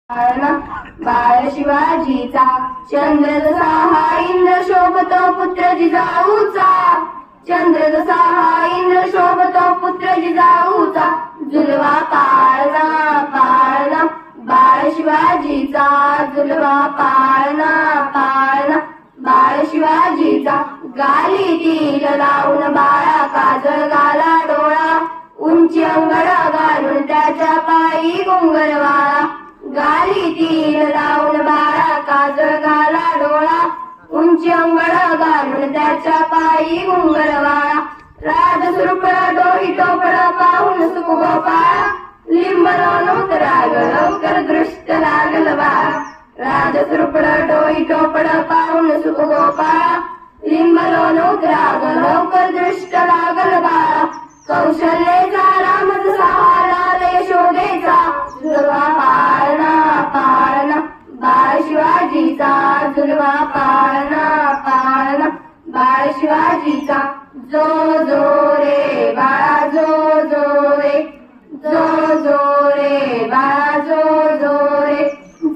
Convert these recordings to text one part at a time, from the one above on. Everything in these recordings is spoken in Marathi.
बाळ शिवाजीचा चंद्र जसा हा इंद्र शोभतो पुत्र जिजाऊचा चंद्र जसा हा इंद्र शोभतो पुत्र जिजाऊचा जुलवा पाळणा पाळणा बाळ शिवाजीचा जुलवा पाळणा पाळणा बाळ शिवाजीचा गालीतील लावून बाळा काजळ घाला डोळा उंची अंगड घालून त्याच्या पायी घुंगरवाळा गालीतील लावून बाळा काजळ घाला डोळा उंची अंगड घालून त्याच्या पायी घुंगरवाळा राज सुरपळा डोही टोपळा पाहून सुख गोपाळा लिंबनो नोतराग लवकर दृष्ट लागल बाळा राज सुरपळा डोही टोपळा पाहून सुख गोपाळा लिंबनो नोतराग लवकर दृष्ट लागल बाळा कौशल्याचा राम जसा यशोदेचा जुलवा पाळणा पाळणा बाळ शिवाजीचा जुलवा पाळणा पाळणा बाळ शिवाजीचा जो जो रे बाळा जो जो रे बाळा जो रे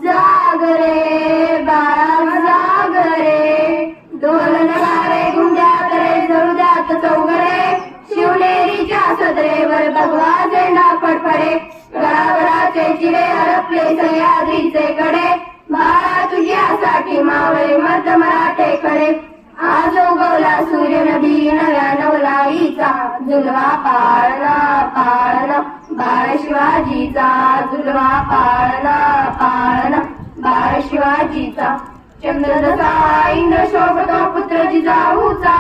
जाग रे बाळा जाग रे ढोल नगारे गुंड्यात रे जळू द्यात चौघडे शिवनेरीच्या सदरेवर भगवा झेंडा फडफडे गडावराचे चिरे हरपले सह्याद्रीचे कडे बाळा तुझ्यासाठी मावळे मर्द मराठेकडे आज उगवला सूर्य नदी नव्या नवलाईचा जुलवा पाळणा पाळणा बाळ शिवाजीचा जुलवा पाळणा पाळणा बाळ शिवाजीचा चंद्र जसा इंद्र शोभतो पुत्र जिजाऊचा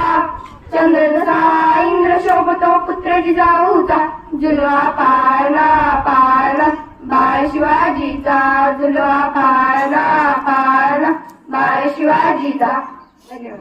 चंद्र जसा इंद्र शोभतो पुत्र जिजाऊचा जुलवा पाळणा पाळणा बाळ शिवाजीचा जुलवा पाळणा पाळणा बाळ शिवाजीचा. धन्यवाद.